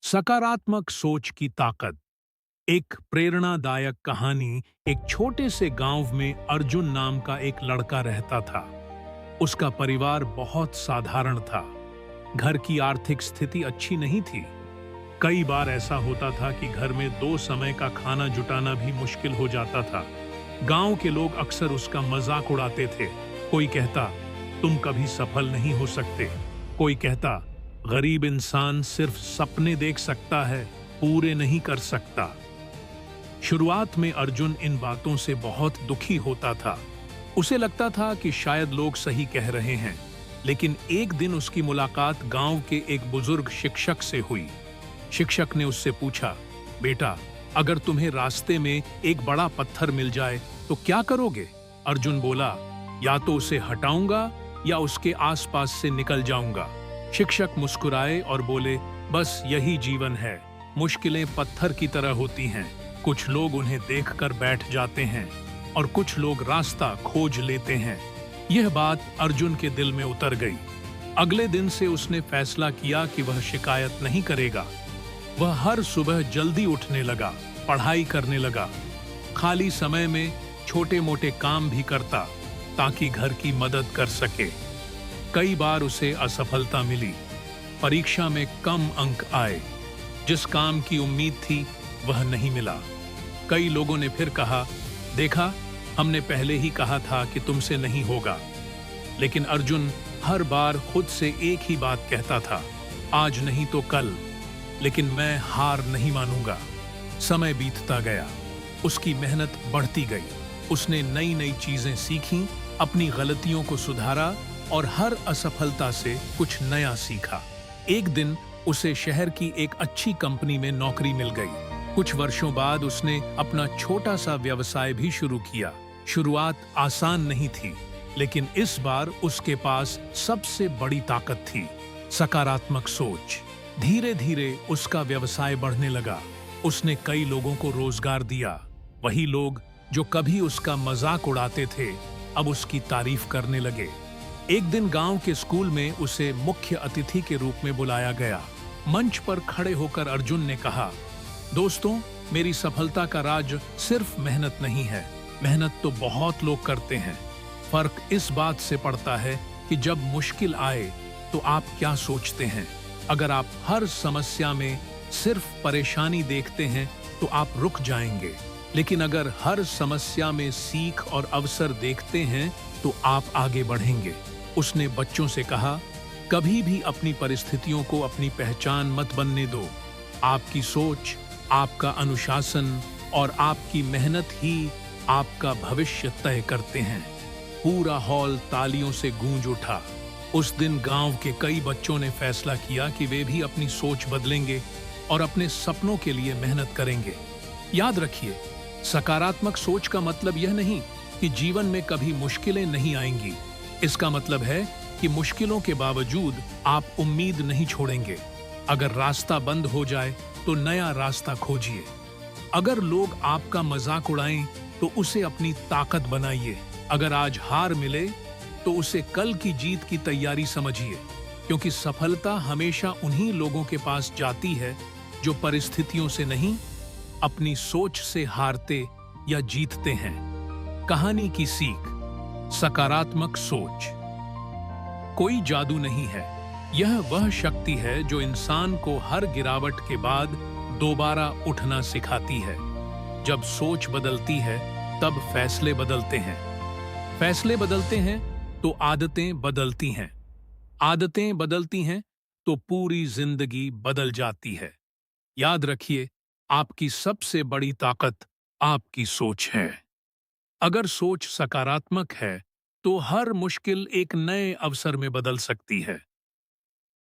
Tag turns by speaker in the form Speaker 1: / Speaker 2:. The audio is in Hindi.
Speaker 1: सकारात्मक सोच की ताकत। एक प्रेरणादायक कहानी। एक छोटे से गांव में अर्जुन नाम का एक लड़का रहता था। उसका परिवार बहुत साधारण था। घर की आर्थिक स्थिति अच्छी नहीं थी। कई बार ऐसा होता था कि घर में दो समय का खाना जुटाना भी मुश्किल हो जाता था। गांव के लोग अक्सर उसका मजाक उड़ाते थे। कोई कहता, तुम कभी सफल नहीं हो सकते। कोई कहता, गरीब इंसान सिर्फ सपने देख सकता है, पूरे नहीं कर सकता। शुरुआत में अर्जुन इन बातों से बहुत दुखी होता था। उसे लगता था कि शायद लोग सही कह रहे हैं। लेकिन एक दिन उसकी मुलाकात गांव के एक बुजुर्ग शिक्षक से हुई। शिक्षक ने उससे पूछा, बेटा, अगर तुम्हें रास्ते में एक बड़ा पत्थर मिल जाए तो क्या करोगे? अर्जुन बोला, या तो उसे हटाऊंगा या उसके आसपास से निकल जाऊंगा। शिक्षक मुस्कुराए और बोले, बस यही जीवन है। मुश्किलें पत्थर की तरह होती हैं। कुछ लोग उन्हें देखकर बैठ जाते हैं और कुछ लोग रास्ता खोज लेते हैं। यह बात अर्जुन के दिल में उतर गई। अगले दिन से उसने फैसला किया कि वह शिकायत नहीं करेगा। वह हर सुबह जल्दी उठने लगा, पढ़ाई करने लगा। खाली समय में छोटे मोटे काम भी करता ताकि घर की मदद कर सके। कई बार उसे असफलता मिली। परीक्षा में कम अंक आए। जिस काम की उम्मीद थी वह नहीं मिला। कई लोगों ने फिर कहा, देखा, हमने पहले ही कहा था कि तुमसे नहीं होगा। लेकिन अर्जुन हर बार खुद से एक ही बात कहता था, आज नहीं तो कल, लेकिन मैं हार नहीं मानूंगा। समय बीतता गया। उसकी मेहनत बढ़ती गई। उसने नई नई चीजें सीखीं, अपनी गलतियों को सुधारा और हर असफलता से कुछ नया सीखा। एक दिन उसे शहर की एक अच्छी कंपनी में नौकरी मिल गई। कुछ वर्षों बाद उसने अपना छोटा सा व्यवसाय भी शुरू किया। शुरुआत आसान नहीं थी, लेकिन इस बार उसके पास सबसे बड़ी ताकत थी, सकारात्मक सोच। धीरे धीरे उसका व्यवसाय बढ़ने लगा। उसने कई लोगों को रोजगार दिया। वही लोग जो कभी उसका मजाक उड़ाते थे, अब उसकी तारीफ करने लगे। एक दिन गांव के स्कूल में उसे मुख्य अतिथि के रूप में बुलाया गया। मंच पर खड़े होकर अर्जुन ने कहा, दोस्तों, मेरी सफलता का राज सिर्फ मेहनत नहीं है। मेहनत तो बहुत लोग करते हैं। फर्क इस बात से पड़ता है कि जब मुश्किल आए तो आप क्या सोचते हैं। अगर आप हर समस्या में सिर्फ परेशानी देखते हैं तो आप रुक जाएंगे। लेकिन अगर हर समस्या में सीख और अवसर देखते हैं तो आप आगे बढ़ेंगे। उसने बच्चों से कहा, कभी भी अपनी परिस्थितियों को अपनी पहचान मत बनने दो। आपकी सोच, आपका अनुशासन और आपकी मेहनत ही आपका भविष्य तय करते हैं। पूरा हॉल तालियों से गूंज उठा। उस दिन गांव के कई बच्चों ने फैसला किया कि वे भी अपनी सोच बदलेंगे और अपने सपनों के लिए मेहनत करेंगे। याद रखिए, सकारात्मक सोच का मतलब यह नहीं कि जीवन में कभी मुश्किलें नहीं आएंगी। इसका मतलब है कि मुश्किलों के बावजूद आप उम्मीद नहीं छोड़ेंगे। अगर रास्ता बंद हो जाए तो नया रास्ता खोजिए। अगर लोग आपका मजाक उड़ाएं तो उसे अपनी ताकत बनाइए। अगर आज हार मिले तो उसे कल की जीत की तैयारी समझिए, क्योंकि सफलता हमेशा उन्हीं लोगों के पास जाती है जो परिस्थितियों से नहीं, अपनी सोच से हारते या जीतते हैं। कहानी की सीख, सकारात्मक सोच। कोई जादू नहीं है। यह वह शक्ति है जो इंसान को हर गिरावट के बाद दोबारा उठना सिखाती है। जब सोच बदलती है तब फैसले बदलते हैं। फैसले बदलते हैं तो आदतें बदलती हैं। आदतें बदलती हैं तो पूरी जिंदगी बदल जाती है। याद रखिए, आपकी सबसे बड़ी ताकत आपकी सोच है। अगर सोच सकारात्मक है तो हर मुश्किल एक नए अवसर में बदल सकती है।